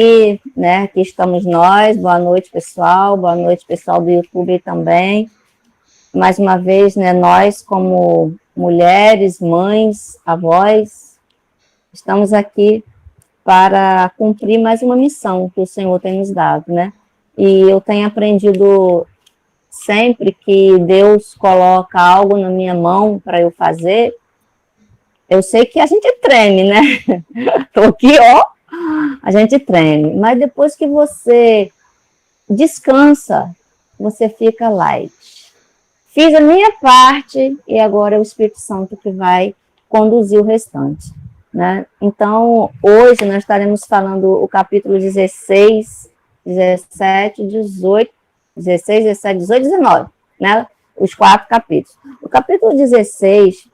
E, né, aqui estamos nós. Boa noite, pessoal. Boa noite, pessoal do YouTube também. Mais uma vez, né, nós como mulheres, mães, avós, estamos aqui para cumprir mais uma missão que o Senhor tem nos dado, né? E eu tenho aprendido sempre que Deus coloca algo na minha mão para eu fazer, eu sei que a gente treme, né? Tô aqui, ó, a gente treme. Mas depois que você descansa, você fica light. Fiz a minha parte e agora é o Espírito Santo que vai conduzir o restante, né? Então, hoje nós estaremos falando o capítulo 16, 17, 18, 16, 17, 18 e 19, né? Os 4 capítulos. O capítulo 16,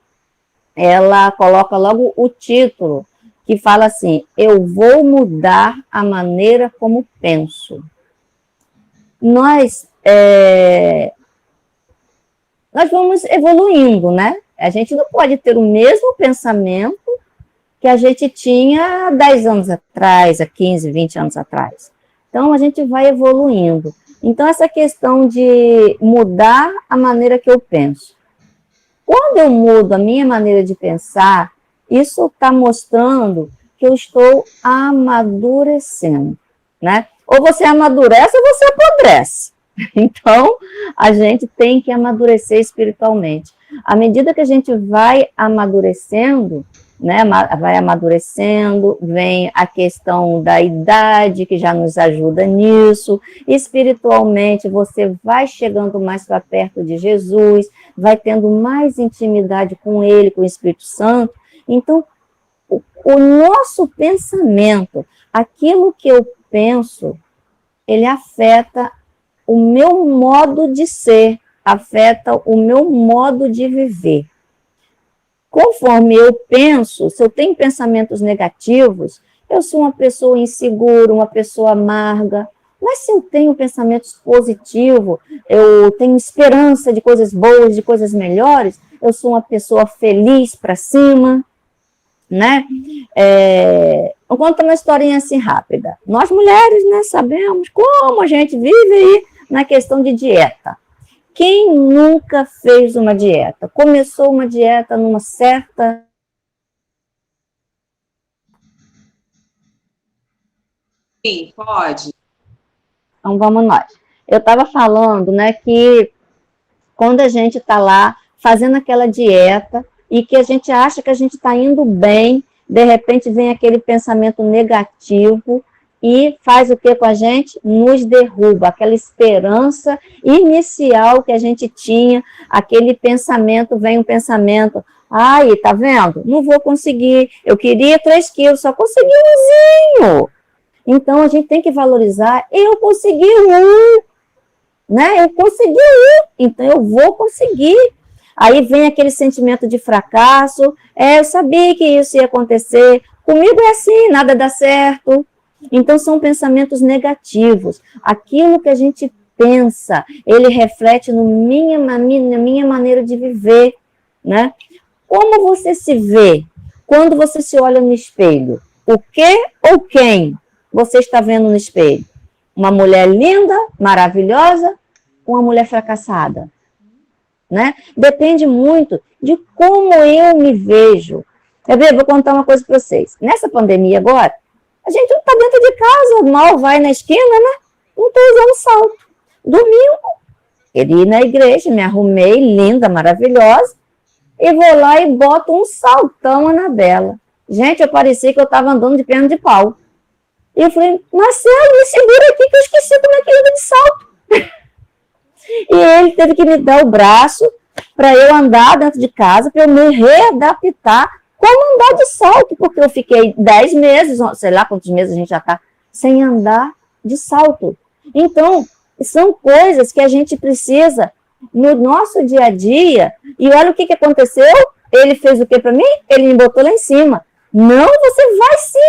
ela coloca logo o título, que fala assim: eu vou mudar a maneira como penso. Nós vamos evoluindo, né? A gente não pode ter o mesmo pensamento que a gente tinha 10 anos atrás, há 15, 20 anos atrás. Então, a gente vai evoluindo. Então, essa questão de mudar a maneira que eu penso. Quando eu mudo a minha maneira de pensar, isso está mostrando que eu estou amadurecendo, né? Ou você amadurece ou você apodrece. Então, a gente tem que amadurecer espiritualmente. À medida que a gente vai amadurecendo, né, vem a questão da idade, que já nos ajuda nisso. Espiritualmente, você vai chegando mais para perto de Jesus, vai tendo mais intimidade com Ele, com o Espírito Santo. Então, o nosso pensamento, aquilo que eu penso, ele afeta o meu modo de ser, afeta o meu modo de viver. Conforme eu penso, se eu tenho pensamentos negativos, eu sou uma pessoa insegura, uma pessoa amarga. Mas se eu tenho pensamentos positivos, eu tenho esperança de coisas boas, de coisas melhores, eu sou uma pessoa feliz para cima, né? Vou contar uma historinha assim rápida. Nós mulheres, né, sabemos como a gente vive aí na questão de dieta. Quem nunca fez uma dieta? Começou uma dieta numa certa... Sim, pode. Então, vamos nós. Eu estava falando, né, que quando a gente está lá fazendo aquela dieta e que a gente acha que a gente está indo bem, de repente vem aquele pensamento negativo e faz o que com a gente? Nos derruba, aquela esperança inicial que a gente tinha, aquele pensamento, vem um pensamento, ai, tá vendo? Não vou conseguir, eu queria 3 quilos, só consegui umzinho. Então, a gente tem que valorizar, eu consegui né? Eu consegui então eu vou conseguir. Aí vem aquele sentimento de fracasso, eu sabia que isso ia acontecer, comigo é assim, nada dá certo. Então, são pensamentos negativos. Aquilo que a gente pensa, ele reflete na minha maneira de viver, né? Como você se vê quando você se olha no espelho? O que ou quem você está vendo no espelho? Uma mulher linda, maravilhosa, uma mulher fracassada, né? Depende muito de como eu me vejo. Vou contar uma coisa para vocês. Nessa pandemia agora, a gente não está dentro de casa, mal vai na esquina, né? Não estou usando salto. Domingo, queria ir na igreja, me arrumei, linda, maravilhosa, e vou lá e boto um saltão, Anabela. Gente, eu parecia que eu estava andando de perna de pau. E eu falei, Marcelo, me segura aqui que eu esqueci como é que anda de salto. E ele teve que me dar o braço para eu andar dentro de casa, para eu me readaptar como andar de salto, porque eu fiquei 10 meses, sei lá quantos meses a gente já está, sem andar de salto. Então, são coisas que a gente precisa no nosso dia a dia. E olha o que aconteceu. Ele fez o que para mim? Ele me botou lá em cima. Não, você vai sim.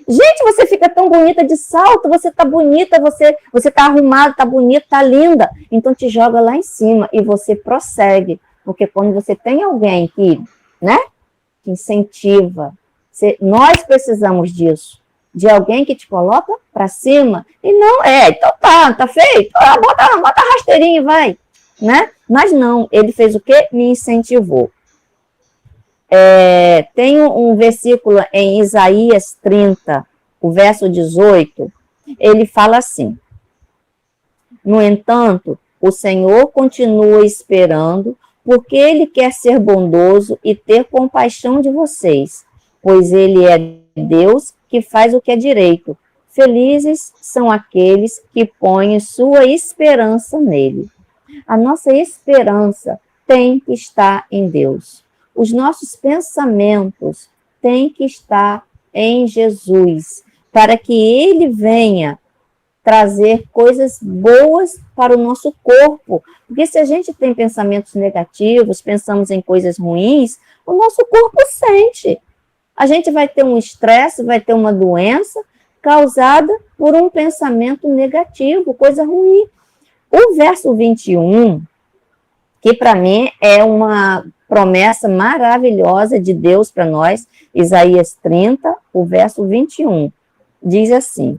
Gente, você fica tão bonita de salto, você tá bonita, você tá arrumada, tá bonita, tá linda. Então te joga lá em cima e você prossegue. Porque quando você tem alguém que, né, que incentiva, nós precisamos disso. de alguém que te coloca para cima. E não, então tá feito, bota a rasteirinha e vai, né? Mas não, ele fez o quê? Me incentivou. Tem um versículo em Isaías 30, o verso 18, ele fala assim: no entanto, o Senhor continua esperando, porque Ele quer ser bondoso e ter compaixão de vocês, pois Ele é Deus que faz o que é direito. Felizes são aqueles que põem sua esperança nele. A nossa esperança tem que estar em Deus. Os nossos pensamentos têm que estar em Jesus, para que Ele venha trazer coisas boas para o nosso corpo. Porque se a gente tem pensamentos negativos, pensamos em coisas ruins, o nosso corpo sente. A gente vai ter um estresse, vai ter uma doença causada por um pensamento negativo, coisa ruim. O verso 21, que para mim é uma promessa maravilhosa de Deus para nós, Isaías 30, o verso 21, diz assim: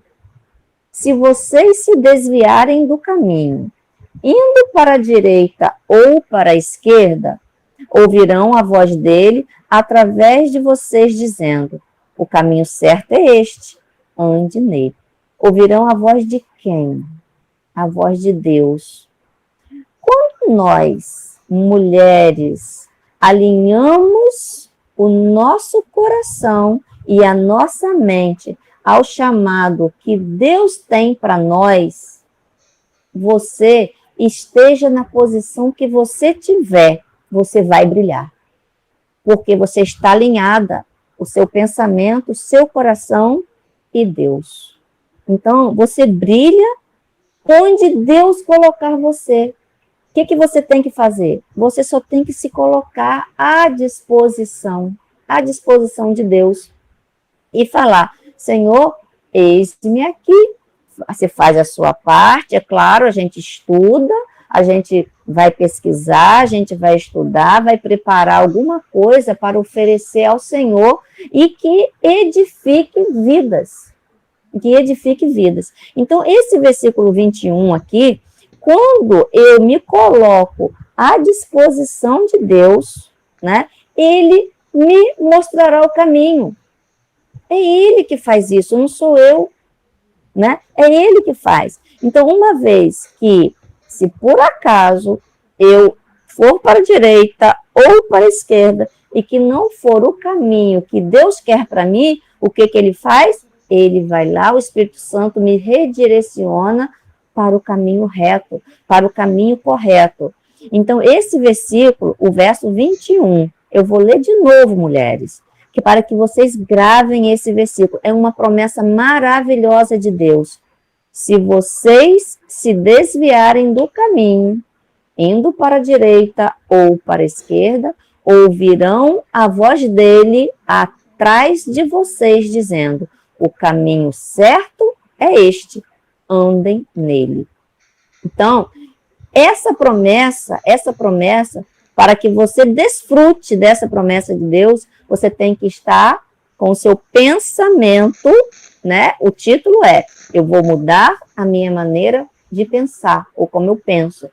se vocês se desviarem do caminho, indo para a direita ou para a esquerda, ouvirão a voz dele através de vocês dizendo: o caminho certo é este, ande nele. Ouvirão a voz de quem? A voz de Deus. Quando nós, mulheres, alinhamos o nosso coração e a nossa mente ao chamado que Deus tem para nós, você esteja na posição que você tiver, você vai brilhar. Porque você está alinhada, o seu pensamento, o seu coração e Deus. Então, você brilha onde Deus colocar você. O que você tem que fazer? Você só tem que se colocar à disposição de Deus e falar: Senhor, eis-me aqui. Você faz a sua parte, é claro, a gente estuda, a gente vai pesquisar, a gente vai estudar, vai preparar alguma coisa para oferecer ao Senhor e que edifique vidas. Então, esse versículo 21 aqui, quando eu me coloco à disposição de Deus, né, Ele me mostrará o caminho. É Ele que faz isso, não sou eu, né? É Ele que faz. Então, uma vez que, se por acaso eu for para a direita ou para a esquerda e que não for o caminho que Deus quer para mim, o que Ele faz? Ele vai lá, o Espírito Santo me redireciona para o caminho reto, para o caminho correto. Então, esse versículo, o verso 21, eu vou ler de novo, mulheres, que para que vocês gravem esse versículo. É uma promessa maravilhosa de Deus. Se vocês se desviarem do caminho, indo para a direita ou para a esquerda, ouvirão a voz dele atrás de vocês, dizendo: o caminho certo é este, andem nele. Então, essa promessa, para que você desfrute dessa promessa de Deus, você tem que estar com o seu pensamento, né? O título é: eu vou mudar a minha maneira de pensar, ou como eu penso.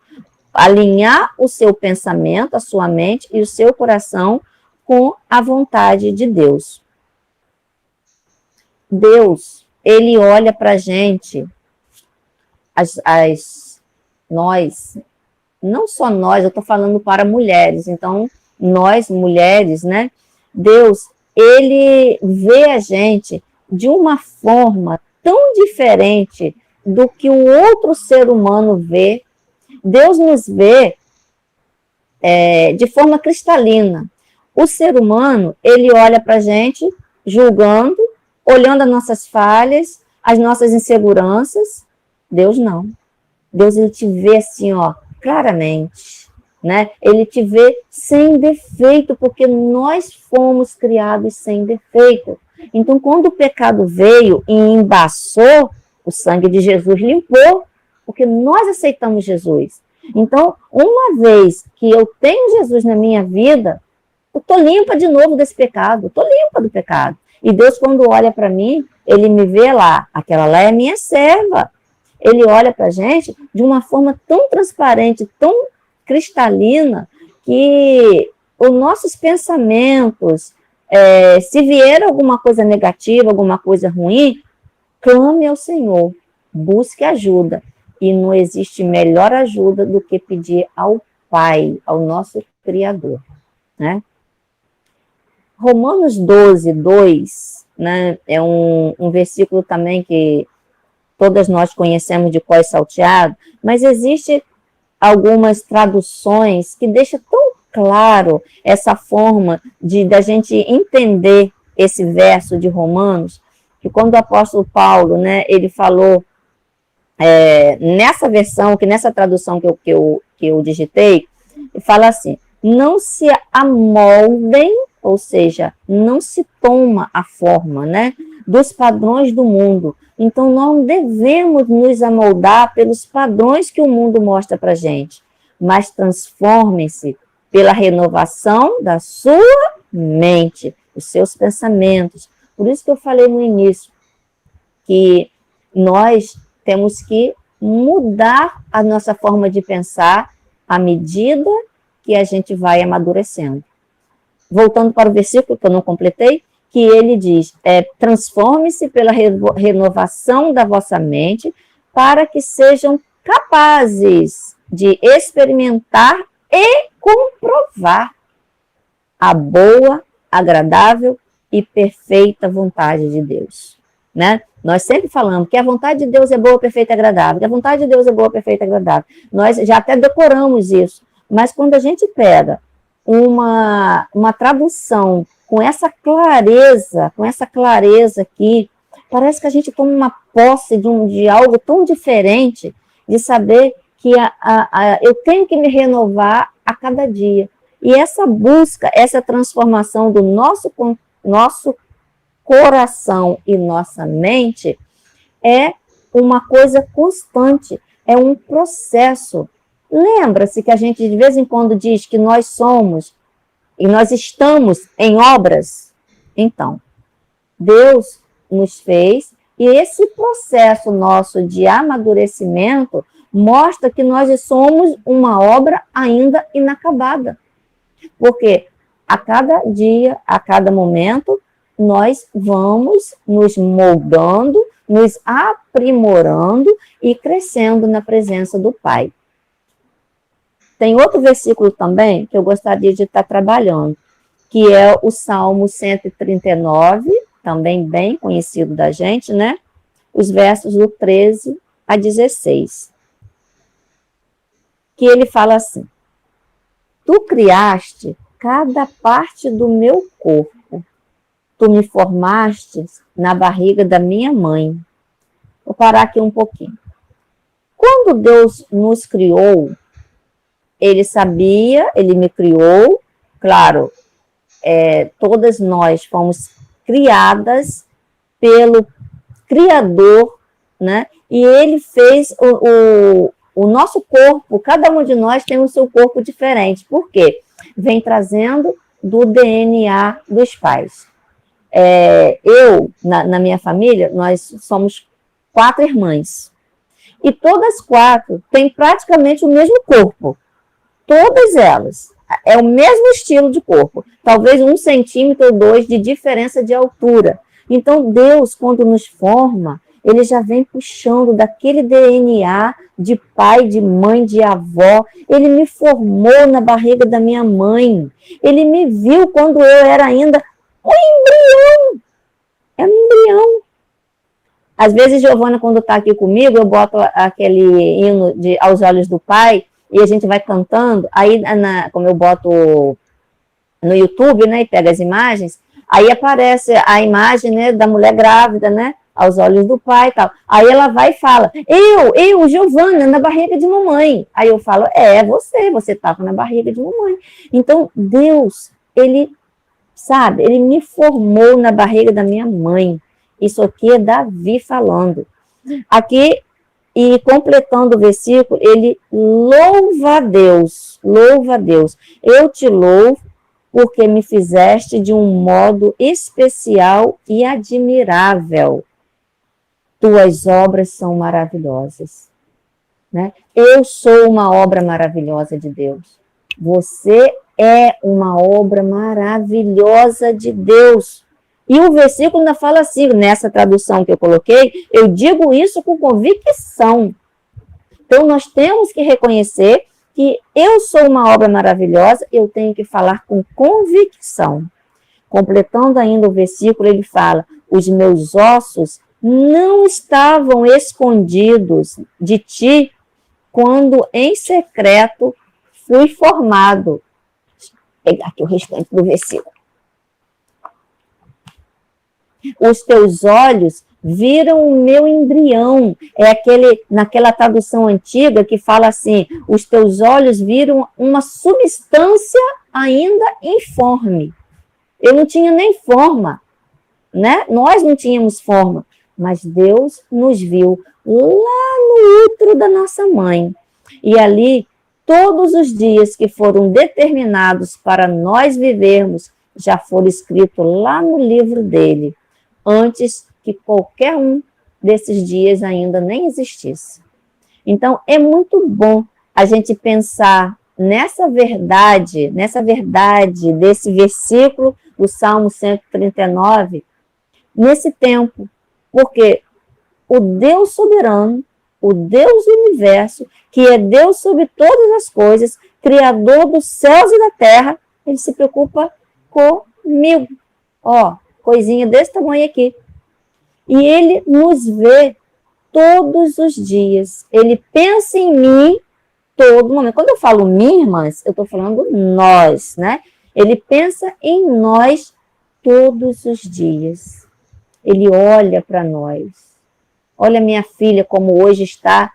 Alinhar o seu pensamento, a sua mente e o seu coração com a vontade de Deus. Deus, Ele olha para a gente, nós, não só nós, eu estou falando para mulheres, então, nós, mulheres, né? Deus, Ele vê a gente de uma forma tão diferente do que o outro ser humano vê. Deus nos vê de forma cristalina. O ser humano, ele olha para a gente julgando, olhando as nossas falhas, as nossas inseguranças. Deus não. Deus, ele te vê assim, ó, claramente, né? Ele te vê sem defeito, porque nós fomos criados sem defeito. Então, quando o pecado veio e embaçou, o sangue de Jesus limpou, porque nós aceitamos Jesus. Então, uma vez que eu tenho Jesus na minha vida, eu estou limpa de novo desse pecado, estou limpa do pecado. E Deus, quando olha para mim, ele me vê lá, aquela lá é minha serva. Ele olha para a gente de uma forma tão transparente, tão cristalina, que os nossos pensamentos, se vier alguma coisa negativa, alguma coisa ruim, clame ao Senhor, busque ajuda. E não existe melhor ajuda do que pedir ao Pai, ao nosso Criador, né? Romanos 12, 2, né, é um versículo também que todas nós conhecemos de cor salteado, mas existe algumas traduções que deixam tão claro essa forma da gente entender esse verso de Romanos, que quando o apóstolo Paulo, né, ele falou nessa versão, nessa tradução que eu digitei, ele fala assim: não se amoldem, ou seja, não se toma a forma, né, dos padrões do mundo. Então, não devemos nos amoldar pelos padrões que o mundo mostra para a gente, mas transformem-se pela renovação da sua mente, os seus pensamentos. Por isso que eu falei no início, que nós temos que mudar a nossa forma de pensar à medida que a gente vai amadurecendo. Voltando para o versículo que eu não completei, que ele diz, transforme-se pela renovação da vossa mente, para que sejam capazes de experimentar e comprovar a boa, agradável e perfeita vontade de Deus, né? Nós sempre falamos que a vontade de Deus é boa, perfeita e agradável, que a vontade de Deus é boa, perfeita e agradável. Nós já até decoramos isso, mas quando a gente pega uma tradução com essa clareza aqui, parece que a gente toma uma posse de algo tão diferente, de saber que eu tenho que me renovar a cada dia. E essa busca, essa transformação do nosso coração e nossa mente é uma coisa constante, é um processo. Lembra-se que a gente de vez em quando diz que nós somos e nós estamos em obras? Então, Deus nos fez, e esse processo nosso de amadurecimento mostra que nós somos uma obra ainda inacabada. Porque a cada dia, a cada momento, nós vamos nos moldando, nos aprimorando e crescendo na presença do Pai. Tem outro versículo também que eu gostaria de estar trabalhando, que é o Salmo 139, também bem conhecido da gente, né? Os versos do 13 a 16. Que ele fala assim: tu criaste cada parte do meu corpo, tu me formaste na barriga da minha mãe. Vou parar aqui um pouquinho. Quando Deus nos criou, ele sabia, ele me criou, claro, todas nós fomos criadas pelo Criador, né? E ele fez o nosso corpo, cada um de nós tem o seu corpo diferente. Por quê? Vem trazendo do DNA dos pais. Na minha família, nós somos 4 irmãs. E todas 4 têm praticamente o mesmo corpo. Todas elas. É o mesmo estilo de corpo. Talvez 1 centímetro ou 2 de diferença de altura. Então, Deus, quando nos forma, ele já vem puxando daquele DNA de pai, de mãe, de avó. Ele me formou na barriga da minha mãe. Ele me viu quando eu era ainda um embrião. É um embrião. Às vezes, Giovana, quando está aqui comigo, eu boto aquele hino Aos Olhos do Pai, e a gente vai cantando. Aí, como eu boto no YouTube, né, e pego as imagens, aí aparece a imagem, né, da mulher grávida, né, aos olhos do pai e tal. Aí ela vai e fala, eu, Giovana, na barriga de mamãe. Aí eu falo, você estava na barriga de mamãe. Então, Deus, ele me formou na barriga da minha mãe. Isso aqui é Davi falando. Aqui, e completando o versículo, ele louva a Deus, eu te louvo porque me fizeste de um modo especial e admirável. tuas obras são maravilhosas. Né? Eu sou uma obra maravilhosa de Deus. Você é uma obra maravilhosa de Deus. E o versículo ainda fala assim, nessa tradução que eu coloquei, eu digo isso com convicção. Então, nós temos que reconhecer que eu sou uma obra maravilhosa, eu tenho que falar com convicção. Completando ainda o versículo, ele fala, os meus ossos não estavam escondidos de ti quando em secreto fui formado. Vou pegar aqui o restante do versículo. Os teus olhos viram o meu embrião. É naquela tradução antiga que fala assim, os teus olhos viram uma substância ainda informe. Eu não tinha nem forma, né? Nós não tínhamos forma, mas Deus nos viu lá no útero da nossa mãe. E ali, todos os dias que foram determinados para nós vivermos, já foram escritos lá no livro dele, antes que qualquer um desses dias ainda nem existisse. Então, é muito bom a gente pensar nessa verdade desse versículo do Salmo 139, nesse tempo, porque o Deus soberano, o Deus do universo, que é Deus sobre todas as coisas, Criador dos céus e da terra, ele se preocupa comigo. Ó, coisinha desse tamanho aqui. E ele nos vê todos os dias. Ele pensa em mim todo momento. Quando eu falo mim, irmãs, eu estou falando nós, né? Ele pensa em nós todos os dias. Ele olha para nós. Olha minha filha como hoje está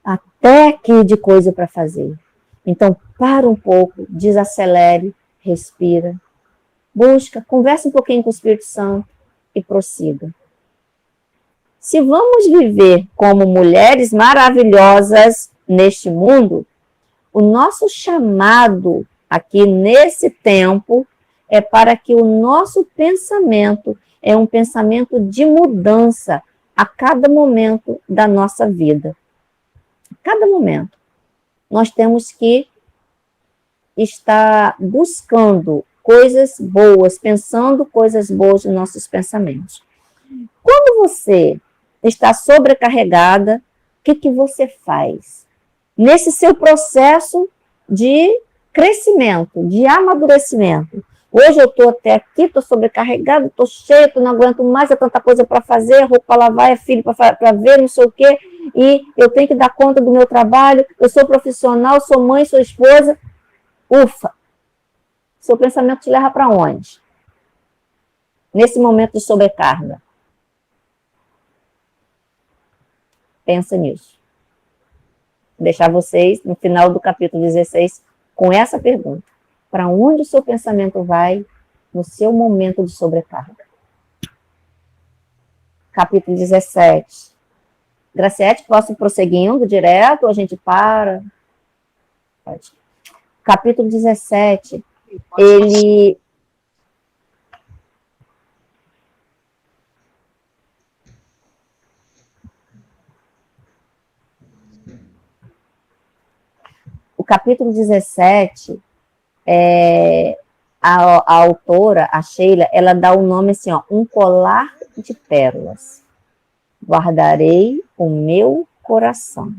até aqui de coisa para fazer. Então, para um pouco, desacelere, respira, busca, conversa um pouquinho com o Espírito Santo e prossiga. Se vamos viver como mulheres maravilhosas neste mundo, o nosso chamado aqui nesse tempo é para que o nosso pensamento é um pensamento de mudança a cada momento da nossa vida. A cada momento. Nós temos que estar buscando coisas boas, pensando coisas boas nos nossos pensamentos. Quando você está sobrecarregada, o que você faz? Nesse seu processo de crescimento, de amadurecimento. Hoje eu estou até aqui, estou sobrecarregada, estou cheia, não aguento mais, é tanta coisa para fazer, roupa para lavar, é filho para ver, não sei o quê, e eu tenho que dar conta do meu trabalho, eu sou profissional, sou mãe, sou esposa. Ufa! Seu pensamento te leva para onde? Nesse momento de sobrecarga. Pensa nisso. Vou deixar vocês, no final do capítulo 16, com essa pergunta. Para onde o seu pensamento vai no seu momento de sobrecarga? Capítulo 17. Graciete, posso ir prosseguindo direto ou a gente para? Pode. Capítulo 17, ele... O capítulo 17, a autora, a Sheila, ela dá o nome assim, ó, um colar de pérolas. Guardarei o meu coração.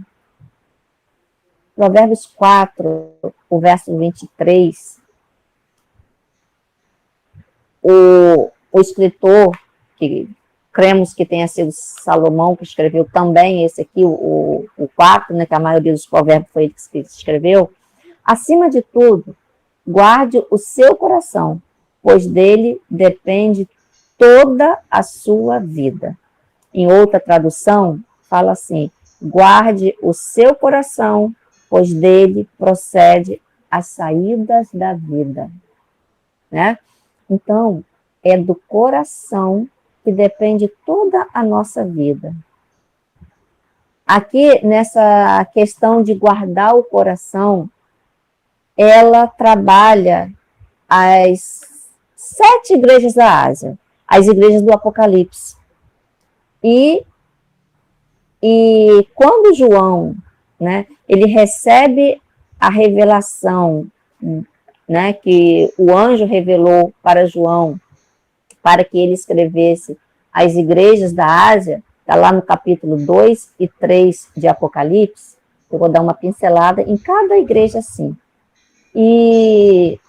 Provérbios 4, o verso 23, o escritor, que cremos que tenha sido Salomão, que escreveu também esse aqui, o 4, né, que a maioria dos provérbios foi ele que escreveu. Acima de tudo, guarde o seu coração, pois dele depende toda a sua vida. Em outra tradução, fala assim, guarde o seu coração, pois dele procede as saídas da vida. Né? Então, é do coração que depende toda a nossa vida. Aqui, nessa questão de guardar o coração, ela trabalha as 7 igrejas da Ásia, as igrejas do Apocalipse. E E quando João, né, ele recebe a revelação, né, que o anjo revelou para João, para que ele escrevesse as igrejas da Ásia, está lá no capítulo 2 e 3 de Apocalipse. Eu vou dar uma pincelada em cada igreja assim. E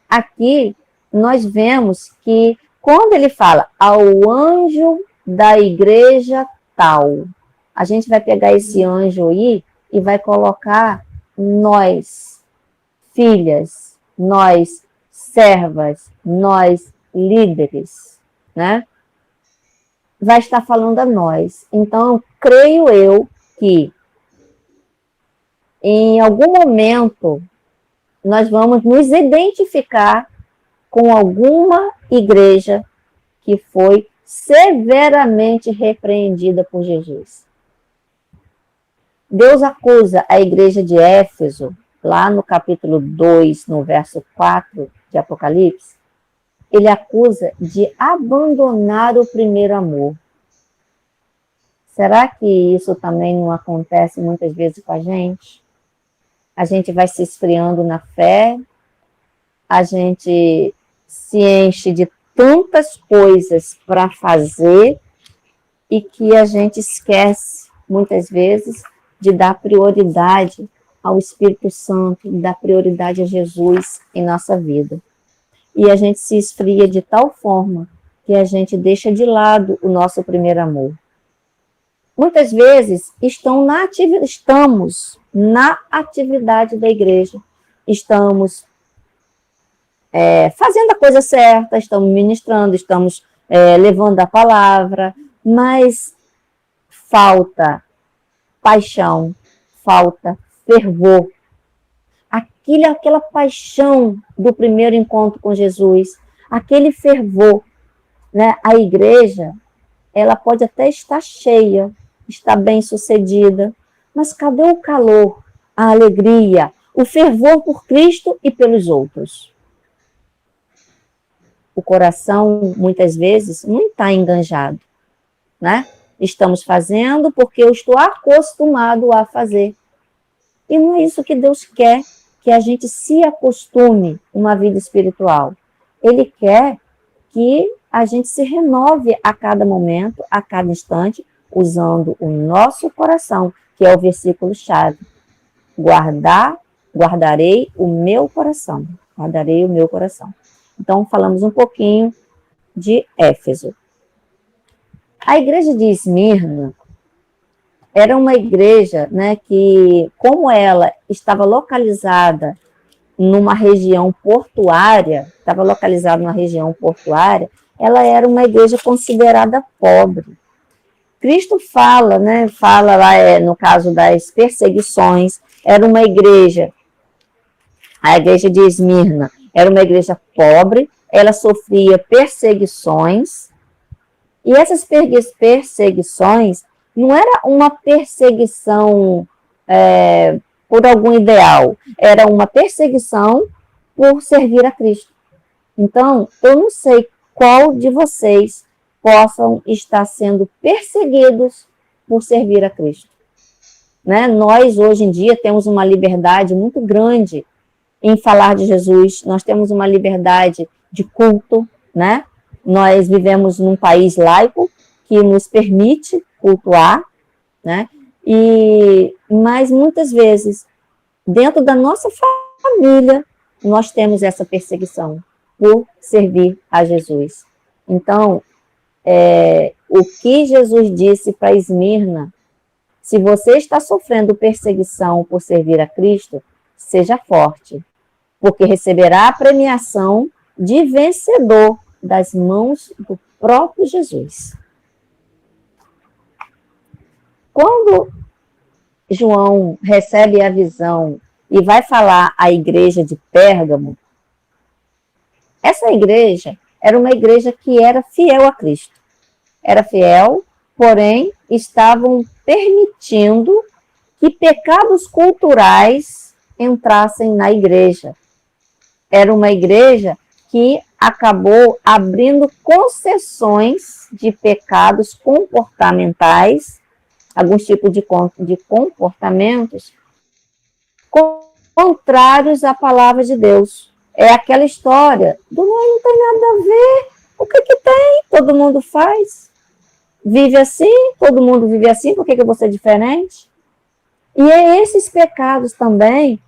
aqui nós vemos que quando ele fala ao anjo da igreja tal, a gente vai pegar esse anjo aí e vai colocar nós, filhas, nós, servas, nós, líderes, né? Vai estar falando a nós. Então, creio eu que em algum momento nós vamos nos identificar com alguma igreja que foi severamente repreendida por Jesus. Deus acusa a igreja de Éfeso, lá no capítulo 2, no verso 4 de Apocalipse, ele acusa de abandonar o primeiro amor. Será que isso também não acontece muitas vezes com a gente? A gente vai se esfriando na fé, a gente se enche de tantas coisas para fazer e que a gente esquece, muitas vezes, de dar prioridade ao Espírito Santo, de dar prioridade a Jesus em nossa vida. E a gente se esfria de tal forma que a gente deixa de lado o nosso primeiro amor. Muitas vezes estamos na atividade da igreja, estamos fazendo a coisa certa, estamos ministrando, estamos levando a palavra, mas falta paixão, falta fervor. Aquela paixão do primeiro encontro com Jesus, aquele fervor, né? A igreja, ela pode até estar cheia, estar bem sucedida, mas cadê o calor, a alegria, o fervor por Cristo e pelos outros? O coração, muitas vezes, não está enganjado, né? Estamos fazendo porque eu estou acostumado a fazer. E não é isso que Deus quer, que a gente se acostume uma vida espiritual. Ele quer que a gente se renove a cada momento, a cada instante, usando o nosso coração, que é o versículo-chave. Guardarei o meu coração. Guardarei o meu coração. Então, falamos um pouquinho de Éfeso. A igreja de Esmirna era uma igreja, né, que, como ela estava localizada numa região portuária, ela era uma igreja considerada pobre. Cristo fala, né, fala lá no caso das perseguições, era uma igreja, a igreja de Esmirna era uma igreja pobre, ela sofria perseguições, e essas perseguições não era uma perseguição por algum ideal, era uma perseguição por servir a Cristo. Então, eu não sei qual de vocês possam estar sendo perseguidos por servir a Cristo. Né? Nós, hoje em dia, temos uma liberdade muito grande em falar de Jesus, nós temos uma liberdade de culto, né? Nós vivemos num país laico que nos permite cultuar, né? Mas muitas vezes, dentro da nossa família, nós temos essa perseguição por servir a Jesus. Então, o que Jesus disse para Esmirna, se você está sofrendo perseguição por servir a Cristo, seja forte, porque receberá a premiação de vencedor das mãos do próprio Jesus. Quando João recebe a visão e vai falar à igreja de Pérgamo, essa igreja era uma igreja que era fiel a Cristo. Era fiel, porém, estavam permitindo que pecados culturais entrassem na igreja. Era uma igreja que acabou abrindo concessões de pecados comportamentais alguns tipos de comportamentos contrários à palavra de Deus. É aquela história do não tem nada a ver. O que tem? Todo mundo faz. Vive assim, todo mundo vive assim, por que eu vou ser diferente? E é esses pecados também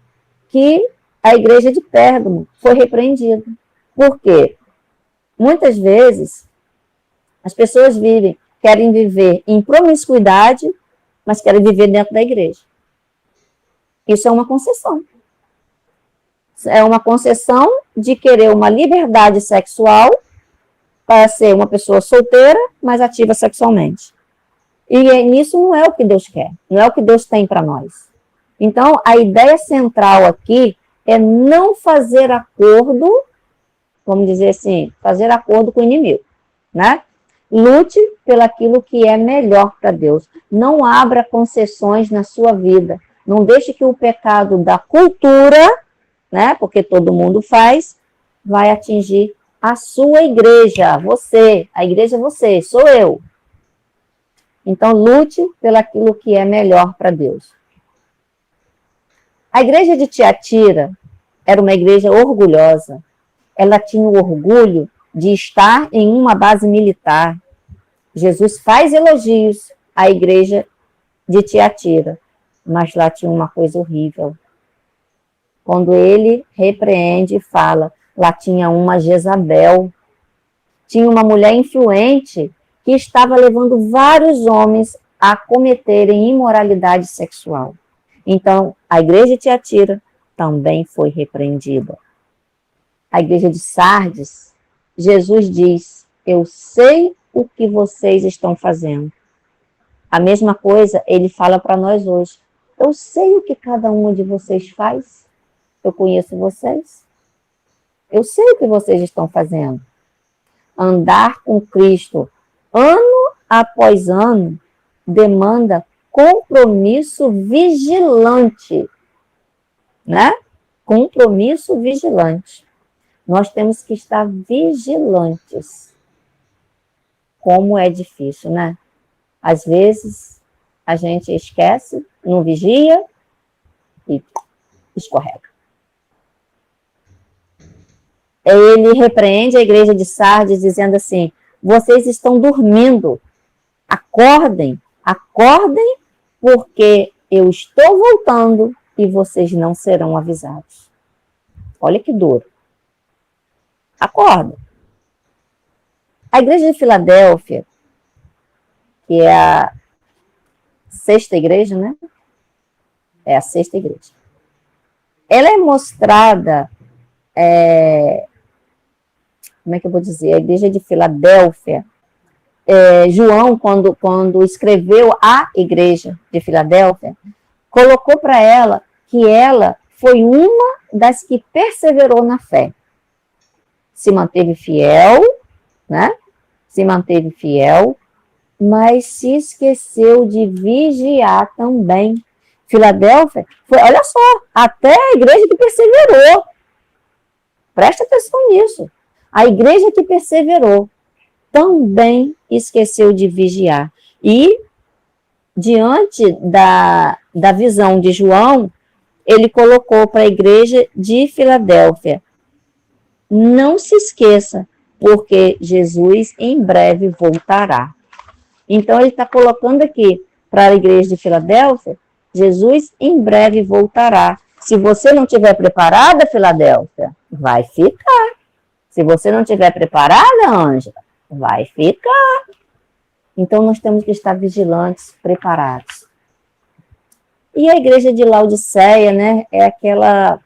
que a igreja de Pérgamo foi repreendida. Por quê? Muitas vezes as pessoas querem viver em promiscuidade, mas querem viver dentro da igreja. Isso é uma concessão. É uma concessão de querer uma liberdade sexual para ser uma pessoa solteira, mas ativa sexualmente. E nisso não é o que Deus quer, não é o que Deus tem para nós. Então, a ideia central aqui é não fazer acordo, vamos dizer assim, fazer acordo com o inimigo, né? Lute pelaquilo que é melhor para Deus. Não abra concessões na sua vida. Não deixe que o pecado da cultura, né, porque todo mundo faz, vai atingir a sua igreja, você. A igreja é você, sou eu. Então, lute pelaquilo que é melhor para Deus. A igreja de Tiatira era uma igreja orgulhosa. Ela tinha o orgulho de estar em uma base militar. Jesus faz elogios à igreja de Tiatira, mas lá tinha uma coisa horrível. Quando ele repreende e fala, lá tinha uma Jezabel, tinha uma mulher influente que estava levando vários homens a cometerem imoralidade sexual. Então, a igreja de Tiatira também foi repreendida. A igreja de Sardes, Jesus diz, eu sei o que vocês estão fazendo. A mesma coisa ele fala para nós hoje. Eu sei o que cada um de vocês faz. Eu conheço vocês. Eu sei o que vocês estão fazendo. Andar com Cristo ano após ano demanda compromisso vigilante, né? Compromisso vigilante. Nós temos que estar vigilantes. Como é difícil, né? Às vezes a gente esquece, não vigia e escorrega. Ele repreende a igreja de Sardes dizendo assim, vocês estão dormindo, acordem, acordem, porque eu estou voltando e vocês não serão avisados. Olha que duro. Acorda. A igreja de Filadélfia, que é a sexta igreja, né? É a sexta igreja. Ela é mostrada, como é que eu vou dizer? A igreja de Filadélfia, João, quando escreveu a igreja de Filadélfia, colocou para ela que ela foi uma das que perseverou na fé. Se manteve fiel, né? Se manteve fiel, mas se esqueceu de vigiar também. Filadélfia foi, olha só, até a igreja que perseverou. Presta atenção nisso. A igreja que perseverou também esqueceu de vigiar. E, diante da visão de João, ele colocou para a igreja de Filadélfia, não se esqueça, porque Jesus em breve voltará. Então, ele está colocando aqui para a igreja de Filadélfia, Jesus em breve voltará. Se você não estiver preparada, Filadélfia, vai ficar. Se você não estiver preparada, Ângela, vai ficar. Então, nós temos que estar vigilantes, preparados. E a igreja de Laodiceia, né, é aquela,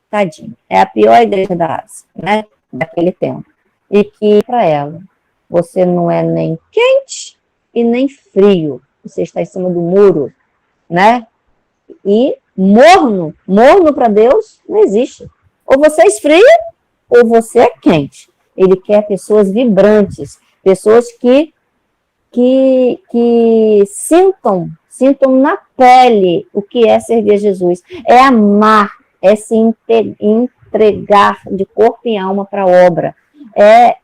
tadinha, é a pior igreja da Ásia, né, daquele tempo. E que, para ela, você não é nem quente e nem frio. Você está em cima do muro, né? E morno para Deus não existe. Ou você esfria, ou você é quente. Ele quer pessoas vibrantes, pessoas que sintam na pele o que é servir a Jesus. É amar, é se entregar de corpo e alma para a obra.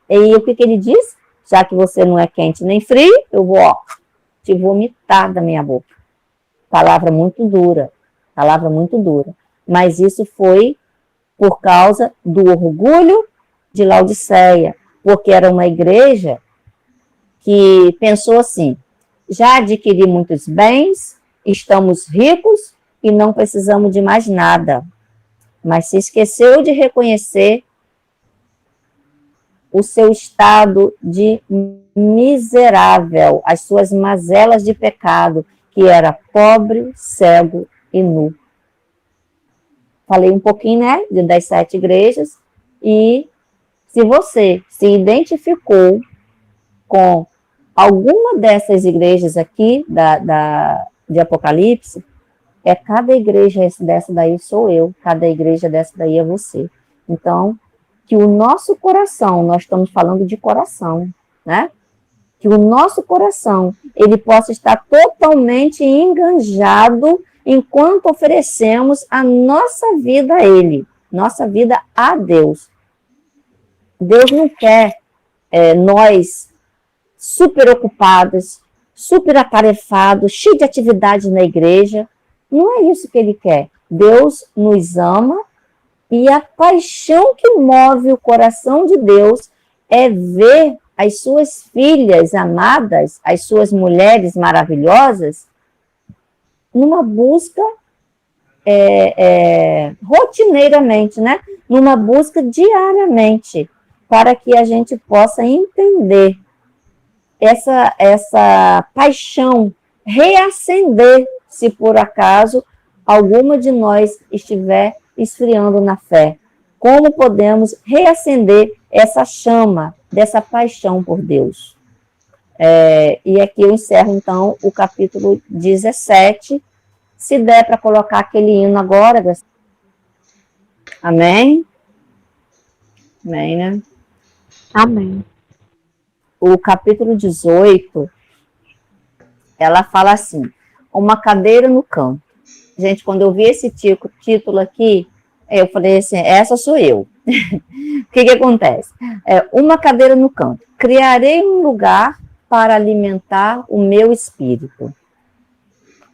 E o que ele diz? Já que você não é quente nem frio, eu vou te vomitar da minha boca. Palavra muito dura, mas isso foi por causa do orgulho de Laodiceia, porque era uma igreja que pensou assim: já adquiri muitos bens, estamos ricos e não precisamos de mais nada. Mas se esqueceu de reconhecer o seu estado de miserável, as suas mazelas de pecado, que era pobre, cego e nu. Falei um pouquinho, né, das 7 igrejas, e se você se identificou com alguma dessas igrejas aqui de Apocalipse, cada igreja dessa daí sou eu, cada igreja dessa daí é você. Então, que o nosso coração, nós estamos falando de coração, né? Que o nosso coração, ele possa estar totalmente enganjado enquanto oferecemos a nossa vida a Ele, nossa vida a Deus. Deus não quer nós super ocupados, super atarefados, cheios de atividade na igreja. Não é isso que Ele quer. Deus nos ama e a paixão que move o coração de Deus é ver as suas filhas amadas, as suas mulheres maravilhosas, numa busca rotineiramente, né? Numa busca diariamente, para que a gente possa entender essa paixão, reacender, se por acaso alguma de nós estiver esfriando na fé. Como podemos reacender essa chama dessa paixão por Deus? E aqui eu encerro, então, o capítulo 17. Se der para colocar aquele hino agora. Amém? Amém, né? Amém. O capítulo 18, ela fala assim: uma cadeira no canto. Gente, quando eu vi esse título aqui, eu falei assim, essa sou eu. O que acontece? Uma cadeira no canto. Criarei um lugar para alimentar o meu espírito.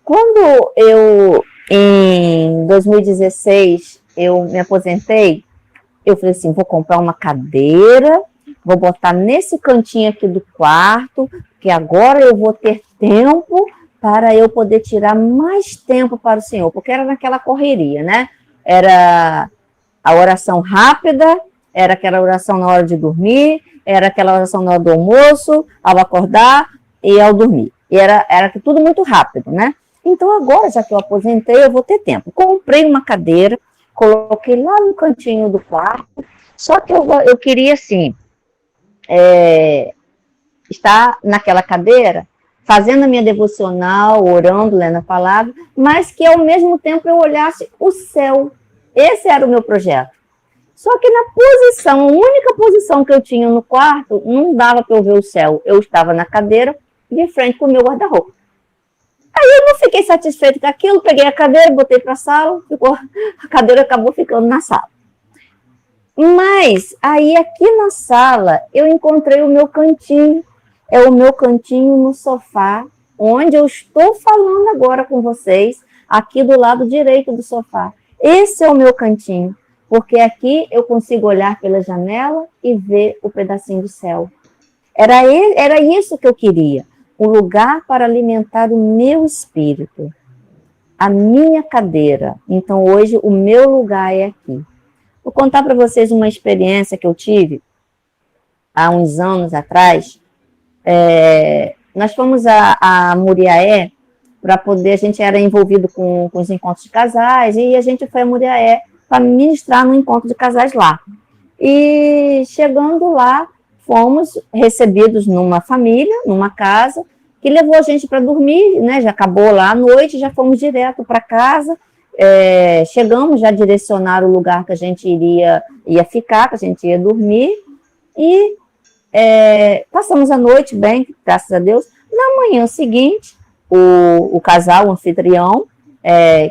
Quando em 2016, eu me aposentei, eu falei assim, vou comprar uma cadeira, vou botar nesse cantinho aqui do quarto, que agora eu vou ter tempo para eu poder tirar mais tempo para o Senhor, porque era naquela correria, né? Era a oração rápida, era aquela oração na hora de dormir, era aquela oração na hora do almoço, ao acordar e ao dormir. E era tudo muito rápido, né? Então agora, já que eu aposentei, eu vou ter tempo. Comprei uma cadeira, coloquei lá no cantinho do quarto, só que eu queria, assim, estar naquela cadeira, fazendo a minha devocional, orando, lendo a palavra, mas que ao mesmo tempo eu olhasse o céu. Esse era o meu projeto. Só que na posição, a única posição que eu tinha no quarto, não dava para eu ver o céu. Eu estava na cadeira, de frente com o meu guarda-roupa. Aí eu não fiquei satisfeita com aquilo, peguei a cadeira, botei para a sala, a cadeira acabou ficando na sala. Mas aí aqui na sala eu encontrei o meu cantinho, é o meu cantinho no sofá, onde eu estou falando agora com vocês, aqui do lado direito do sofá. Esse é o meu cantinho, porque aqui eu consigo olhar pela janela e ver o pedacinho do céu. Era isso que eu queria, um lugar para alimentar o meu espírito, a minha cadeira. Então hoje o meu lugar é aqui. Vou contar para vocês uma experiência que eu tive há uns anos atrás. Nós fomos a Muriaé para poder, a gente era envolvido com os encontros de casais, e a gente foi a Muriaé para ministrar no encontro de casais lá. E chegando lá, fomos recebidos numa família, numa casa, que levou a gente para dormir, né? Já acabou lá à noite, já fomos direto para casa. Chegamos, já direcionaram o lugar que a gente ia ficar, que a gente ia dormir, e passamos a noite bem, graças a Deus. Na manhã seguinte, o casal, o anfitrião,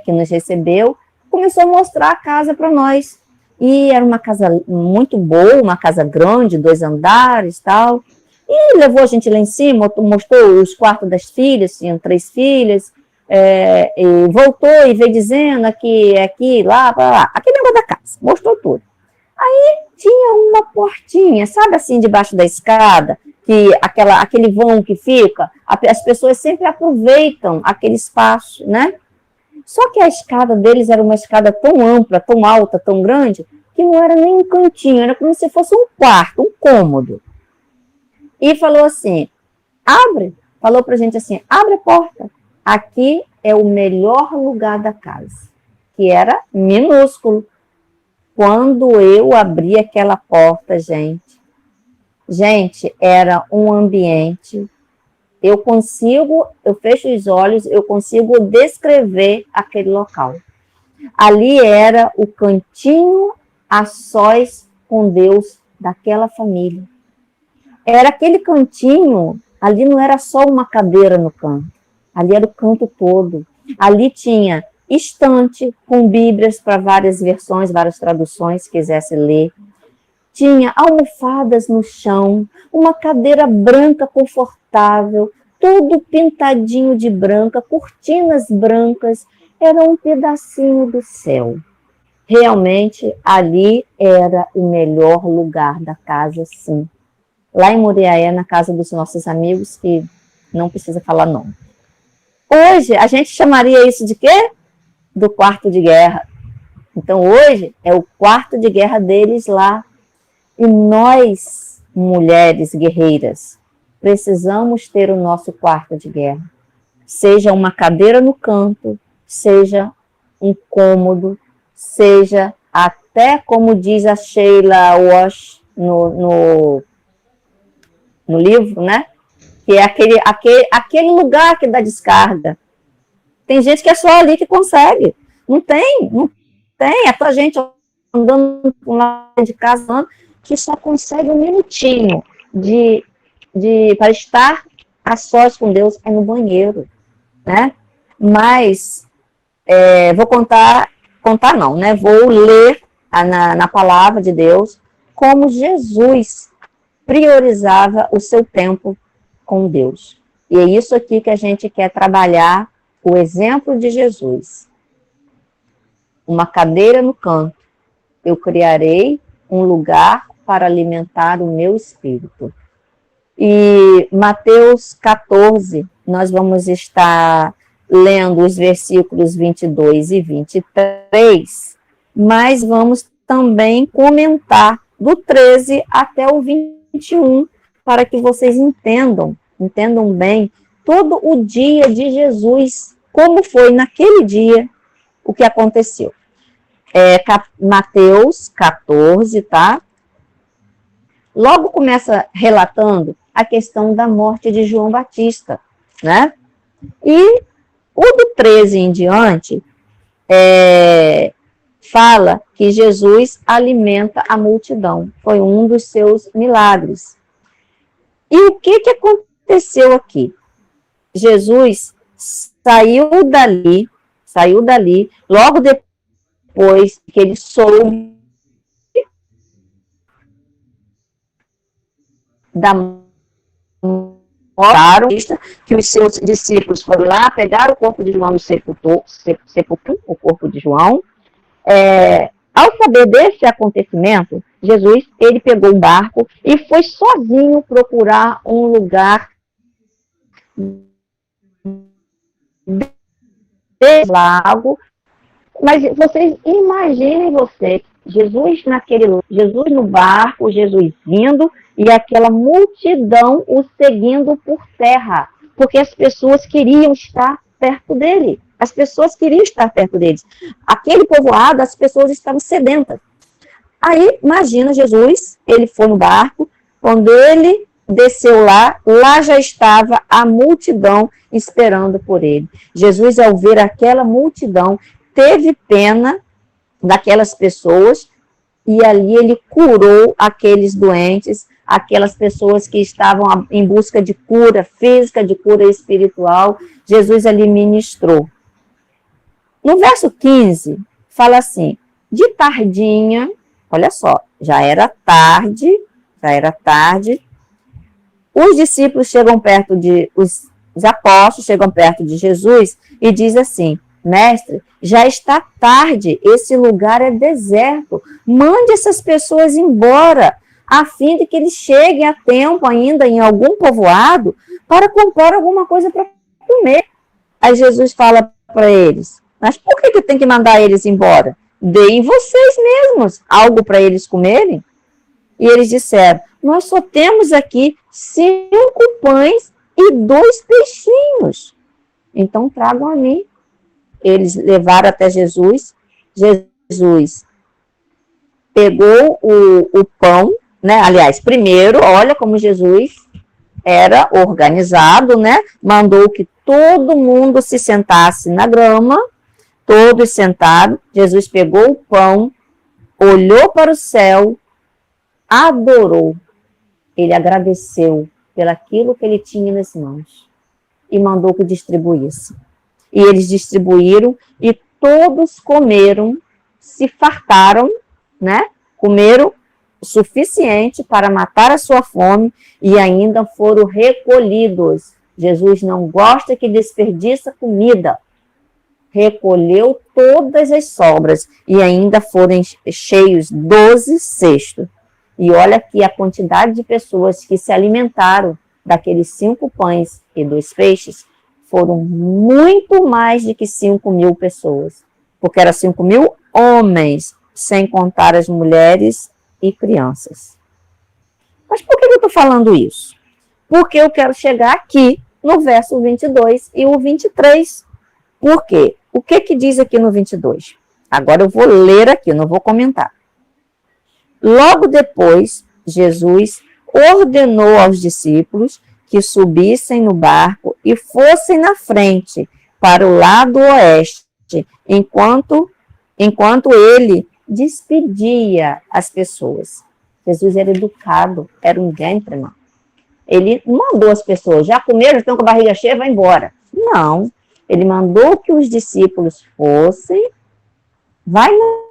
que nos recebeu, começou a mostrar a casa para nós. E era uma casa muito boa, uma casa grande, 2 andares, tal. E levou a gente lá em cima, mostrou os quartos das filhas, tinham 3 filhas, e voltou e veio dizendo aqui, lá, aquele negócio da casa, mostrou tudo. Aí tinha uma portinha, sabe assim, debaixo da escada, que aquele vão que fica, as pessoas sempre aproveitam aquele espaço, né? Só que a escada deles era uma escada tão ampla, tão alta, tão grande, que não era nem um cantinho, era como se fosse um quarto, um cômodo. E falou assim, falou pra gente assim, abre a porta, aqui é o melhor lugar da casa, que era minúsculo. Quando eu abri aquela porta, gente, era um ambiente, eu fecho os olhos, eu consigo descrever aquele local. Ali era o cantinho a sós com Deus daquela família. Era aquele cantinho, ali não era só uma cadeira no canto, ali era o canto todo. Ali tinha estante com bíblias para várias versões, várias traduções, se quisesse ler. Tinha almofadas no chão, uma cadeira branca confortável, tudo pintadinho de branca, cortinas brancas, era um pedacinho do céu. Realmente, ali era o melhor lugar da casa, sim. Lá em Muriaé, na casa dos nossos amigos, que não precisa falar nome. Hoje, a gente chamaria isso de quê? Do quarto de guerra. Então, hoje, é o quarto de guerra deles lá. E nós, mulheres guerreiras, precisamos ter o nosso quarto de guerra. Seja uma cadeira no canto, seja um cômodo, seja até, como diz a Sheila Walsh no livro, né? Que é aquele lugar que dá descarga. Tem gente que é só ali que consegue. Não tem. É tua gente andando por lá de casa que só consegue um minutinho para estar a sós com Deus é no banheiro, né? Mas vou contar não, né? Vou ler na palavra de Deus como Jesus priorizava o seu tempo com Deus. E é isso aqui que a gente quer trabalhar, o exemplo de Jesus. Uma cadeira no canto, eu criarei um lugar para alimentar o meu espírito. E Mateus 14, nós vamos estar lendo os versículos 22 e 23, mas vamos também comentar do 13 até o 21, para que vocês entendam bem todo o dia de Jesus, como foi naquele dia o que aconteceu. Mateus 14, tá? Logo começa relatando a questão da morte de João Batista, né? E o do 13 em diante fala que Jesus alimenta a multidão. Foi um dos seus milagres. E o que aconteceu aqui? Jesus saiu dali, logo depois que ele soube da morte, que os seus discípulos foram lá, pegaram o corpo de João e sepultou o corpo de João. Ao saber desse acontecimento, Jesus, ele pegou um barco e foi sozinho procurar um lugar de lago. Mas vocês imaginem Jesus no barco, Jesus vindo e aquela multidão o seguindo por terra, porque as pessoas queriam estar perto dele. Aquele povoado, as pessoas estavam sedentas. Aí, imagina Jesus, ele foi no barco, quando ele desceu lá já estava a multidão esperando por ele. Jesus, ao ver aquela multidão, teve pena daquelas pessoas e ali ele curou aqueles doentes, aquelas pessoas que estavam em busca de cura física, de cura espiritual. Jesus ali ministrou. No verso 15, fala assim, de tardinha, olha só, já era tarde, os discípulos chegam perto os apóstolos chegam perto de Jesus e diz assim: mestre, já está tarde, esse lugar é deserto, mande essas pessoas embora, a fim de que eles cheguem a tempo ainda em algum povoado para comprar alguma coisa para comer. Aí Jesus fala para eles: mas por que tem que mandar eles embora? Deem vocês mesmos algo para eles comerem. E eles disseram: nós só temos aqui 5 pães e 2 peixinhos. Então tragam a mim. Eles levaram até Jesus. Jesus pegou o pão, né? Aliás, primeiro, olha como Jesus era organizado, né? Mandou que todo mundo se sentasse na grama, todos sentados. Jesus pegou o pão, olhou para o céu, adorou. Ele agradeceu pelaquilo que ele tinha nas mãos e mandou que distribuísse. E eles distribuíram e todos comeram, se fartaram, né? Comeram o suficiente para matar a sua fome e ainda foram recolhidos. Jesus não gosta que desperdiça comida. Recolheu todas as sobras e ainda foram cheios 12 cestos. E olha aqui a quantidade de pessoas que se alimentaram daqueles 5 pães e 2 peixes, foram muito mais de que 5.000 pessoas, porque eram 5.000 homens, sem contar as mulheres e crianças. Mas por que eu estou falando isso? Porque eu quero chegar aqui no verso 22 e o 23. Por quê? O que diz aqui no 22? Agora eu vou ler aqui, não vou comentar. Logo depois, Jesus ordenou aos discípulos que subissem no barco e fossem na frente, para o lado oeste, enquanto ele despedia as pessoas. Jesus era educado, era um gentleman. Ele não mandou as pessoas, já comeram, estão com a barriga cheia, vai embora. Não, ele mandou que os discípulos fossem, vai na...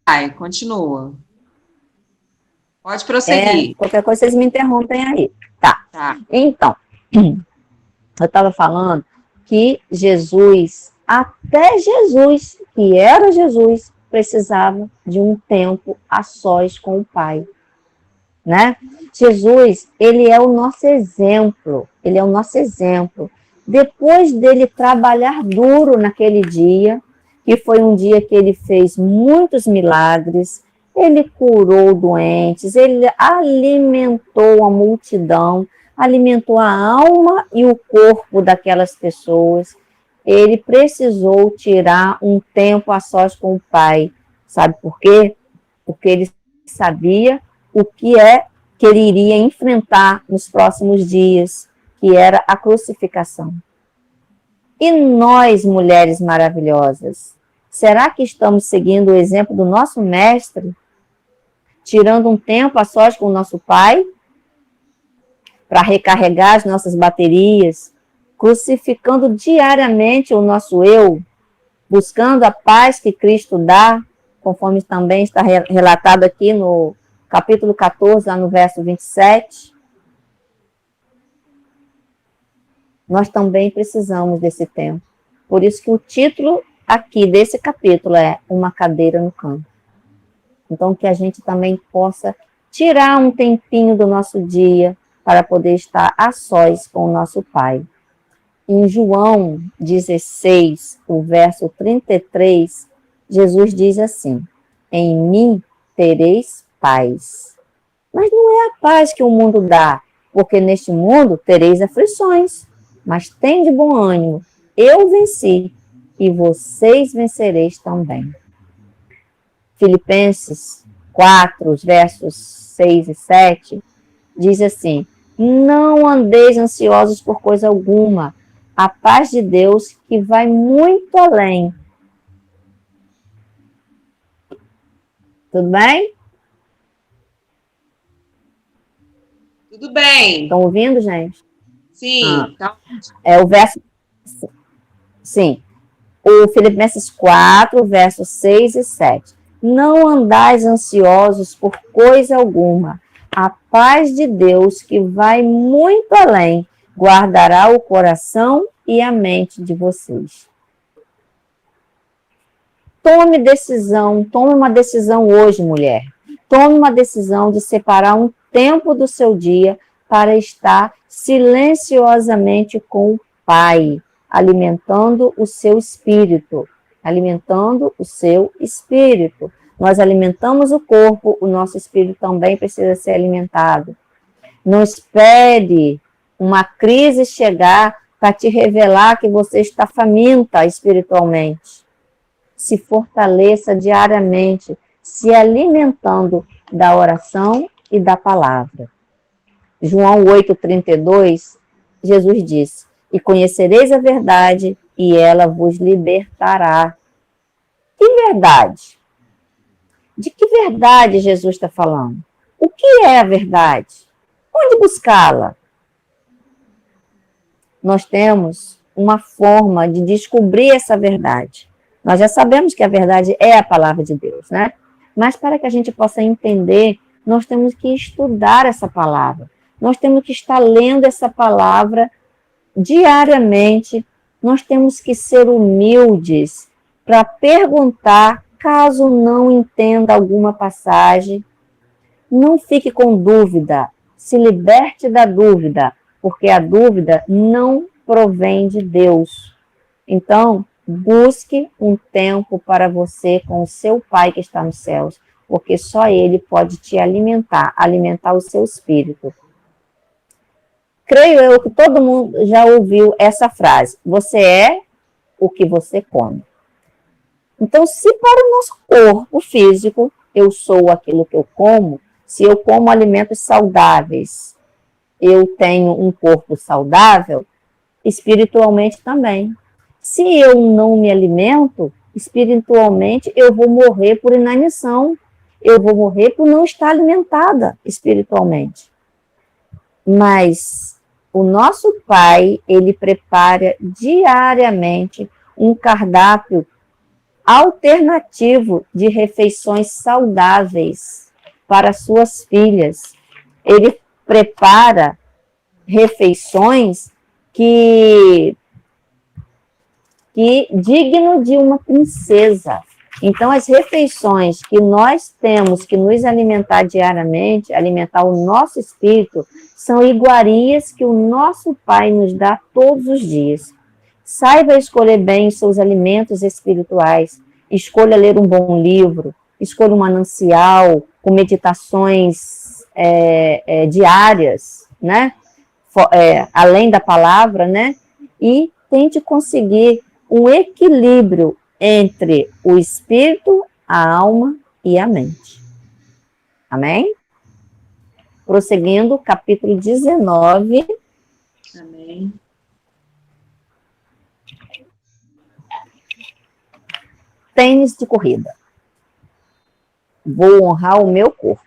Ai, continua. Pode prosseguir. Qualquer coisa vocês me interrompem aí. Tá. Então, eu estava falando que Jesus, até Jesus, que era Jesus, precisava de um tempo a sós com o Pai. Né? Jesus, ele é o nosso exemplo. Ele é o nosso exemplo. Depois dele trabalhar duro naquele dia, que foi um dia que ele fez muitos milagres, ele curou doentes, ele alimentou a multidão, alimentou a alma e o corpo daquelas pessoas. Ele precisou tirar um tempo a sós com o Pai. Sabe por quê? Porque ele sabia o que ele iria enfrentar nos próximos dias, que era a crucificação. E nós, mulheres maravilhosas, será que estamos seguindo o exemplo do nosso mestre? Tirando um tempo a sós com o nosso Pai, para recarregar as nossas baterias, crucificando diariamente o nosso eu, buscando a paz que Cristo dá, conforme também está relatado aqui no capítulo 14, lá no verso 27. Nós também precisamos desse tempo. Por isso que o título aqui desse capítulo é Uma Cadeira no Campo. Então, que a gente também possa tirar um tempinho do nosso dia para poder estar a sós com o nosso Pai. Em João 16, o verso 33, Jesus diz assim: em mim tereis paz. Mas não é a paz que o mundo dá, porque neste mundo tereis aflições. Mas tem de bom ânimo, eu venci, e vocês vencereis também. Filipenses 4, versos 6 e 7, diz assim: não andeis ansiosos por coisa alguma, a paz de Deus que vai muito além. Tudo bem? Tudo bem. Estão ouvindo, gente? Sim. Tá. É o verso... Sim. O Filipenses 4, versos 6 e 7. Não andais ansiosos por coisa alguma. A paz de Deus, que vai muito além, guardará o coração e a mente de vocês. Tome decisão, tome uma decisão hoje, mulher. Tome uma decisão de separar um tempo do seu dia para estar silenciosamente com o Pai, alimentando o seu espírito. Alimentando o seu espírito. Nós alimentamos o corpo, o nosso espírito também precisa ser alimentado. Não espere uma crise chegar para te revelar que você está faminta espiritualmente. Se fortaleça diariamente, se alimentando da oração e da palavra. João 8,32, Jesus disse: e conhecereis a verdade, e ela vos libertará. Que verdade? De que verdade Jesus está falando? O que é a verdade? Onde buscá-la? Nós temos uma forma de descobrir essa verdade. Nós já sabemos que a verdade é a palavra de Deus, né? Mas para que a gente possa entender, nós temos que estudar essa palavra. Nós temos que estar lendo essa palavra diariamente. Nós temos que ser humildes para perguntar, caso não entenda alguma passagem. Não fique com dúvida, se liberte da dúvida, porque a dúvida não provém de Deus. Então, busque um tempo para você com o seu Pai que está nos céus, porque só Ele pode te alimentar, alimentar o seu espírito. Creio eu que todo mundo já ouviu essa frase: você é o que você come. Então, se para o nosso corpo físico, eu sou aquilo que eu como, se eu como alimentos saudáveis, eu tenho um corpo saudável, espiritualmente também. Se eu não me alimento, espiritualmente, eu vou morrer por inanição. Eu vou morrer por não estar alimentada espiritualmente. Mas o nosso Pai, Ele prepara diariamente um cardápio alternativo de refeições saudáveis para suas filhas. Ele prepara refeições que digno de uma princesa. Então, as refeições que nós temos que nos alimentar diariamente, alimentar o nosso espírito, são iguarias que o nosso Pai nos dá todos os dias. Saiba escolher bem os seus alimentos espirituais. Escolha ler um bom livro, escolha um manancial com meditações diárias, né? Além da palavra, né? E tente conseguir um equilíbrio entre o espírito, a alma e a mente. Amém? Prosseguindo, capítulo 19. Amém. Tênis de corrida. Vou honrar o meu corpo.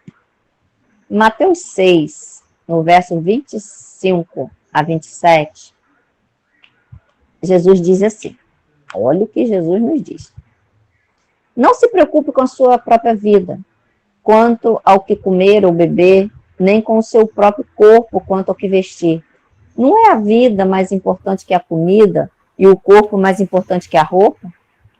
Mateus 6, no verso 25 a 27, Jesus diz assim, olha o que Jesus nos diz. Não se preocupe com a sua própria vida, quanto ao que comer ou beber, nem com o seu próprio corpo, quanto ao que vestir. Não é a vida mais importante que a comida e o corpo mais importante que a roupa?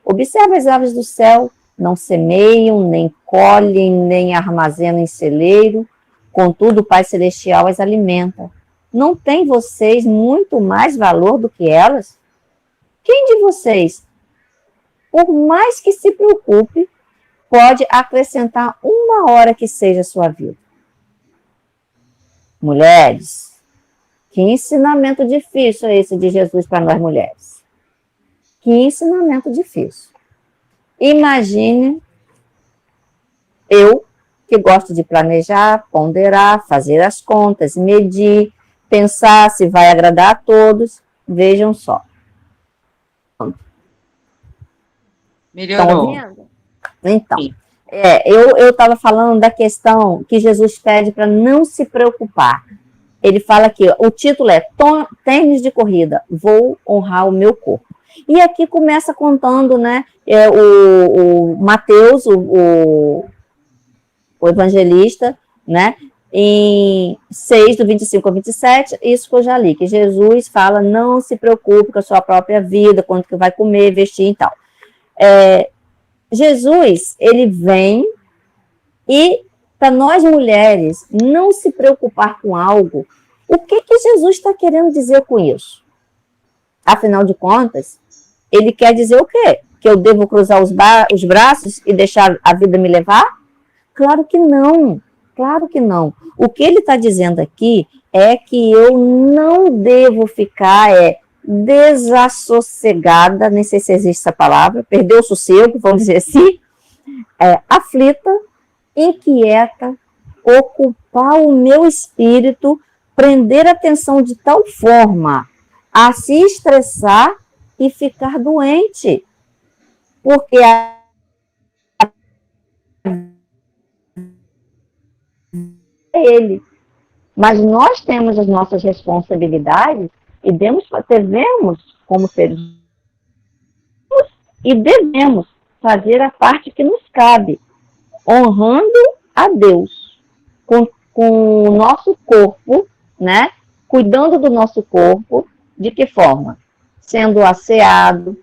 Observe as aves do céu, não semeiam, nem colhem, nem armazenam em celeiro, contudo o Pai Celestial as alimenta. Não tem vocês muito mais valor do que elas? Quem de vocês, por mais que se preocupe, pode acrescentar uma hora que seja a sua vida? Mulheres, que ensinamento difícil é esse de Jesus para nós mulheres? Que ensinamento difícil. Imagine eu, que gosto de planejar, ponderar, fazer as contas, medir, pensar se vai agradar a todos. Vejam só. Melhorou. Estão ouvindo? Então, eu estava falando da questão que Jesus pede para não se preocupar. Ele fala aqui, o título é Tênis de Corrida, Vou Honrar o Meu Corpo. E aqui começa contando, né, o Mateus, o evangelista, né, em 6, do 25 ao 27, isso que eu já li, que Jesus fala, não se preocupe com a sua própria vida, quanto que vai comer, vestir e tal. Jesus, ele vem e, para nós mulheres, não se preocupar com algo, o que Jesus está querendo dizer com isso? Afinal de contas, ele quer dizer o quê? Que eu devo cruzar os braços e deixar a vida me levar? Claro que não, claro que não. O que ele está dizendo aqui é que eu não devo ficar desassossegada, nem sei se existe essa palavra, perder o sossego, vamos dizer assim, aflita, inquieta, ocupar o meu espírito, prender a atenção de tal forma a se estressar e ficar doente. Porque ele. Mas nós temos as nossas responsabilidades e devemos, como seres humanos, e devemos fazer a parte que nos cabe, honrando a Deus, com o nosso corpo, né? Cuidando do nosso corpo, de que forma? Sendo asseado,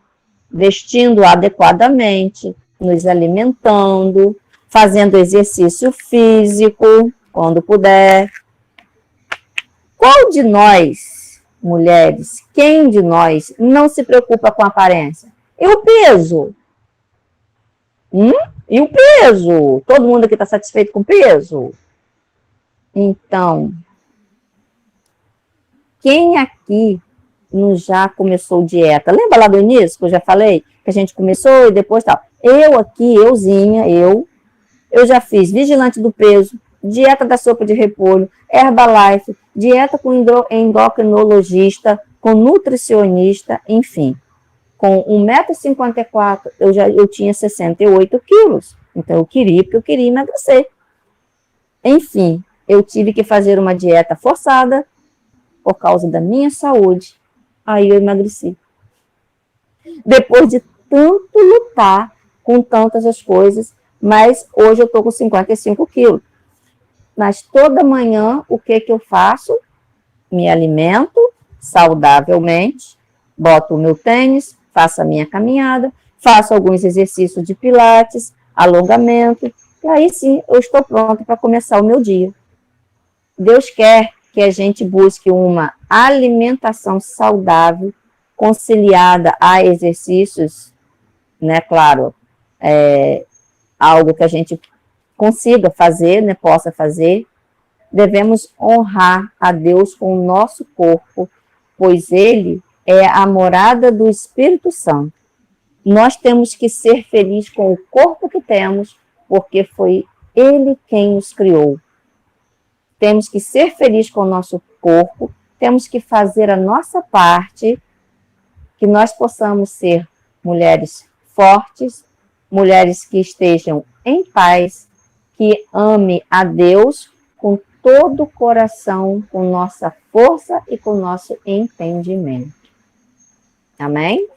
vestindo adequadamente, nos alimentando, fazendo exercício físico, quando puder. Qual de nós, mulheres, quem de nós não se preocupa com a aparência? E o peso? E o peso? Todo mundo aqui está satisfeito com o peso? Então, quem aqui não já começou dieta? Lembra lá do início que eu já falei? Que a gente começou e depois tal. Eu aqui, eu já fiz vigilante do peso, dieta da sopa de repolho, Herbalife, dieta com endocrinologista, com nutricionista, enfim. Com 1,54 m, eu tinha 68 quilos. Então, eu queria, porque eu queria emagrecer. Enfim, eu tive que fazer uma dieta forçada por causa da minha saúde. Aí eu emagreci. Depois de tanto lutar com tantas as coisas, mas hoje eu estou com 55 quilos. Mas toda manhã, o que eu faço? Me alimento saudavelmente, boto o meu tênis, faço a minha caminhada, faço alguns exercícios de pilates, alongamento, e aí sim eu estou pronta para começar o meu dia. Deus quer que a gente busque uma alimentação saudável, conciliada a exercícios, né, claro, algo que a gente consiga fazer, né, possa fazer. Devemos honrar a Deus com o nosso corpo, pois Ele é a morada do Espírito Santo. Nós temos que ser felizes com o corpo que temos, porque foi Ele quem nos criou. Temos que ser felizes com o nosso corpo, temos que fazer a nossa parte, que nós possamos ser mulheres fortes, mulheres que estejam em paz, que ame a Deus com todo o coração, com nossa força e com nosso entendimento. Amém?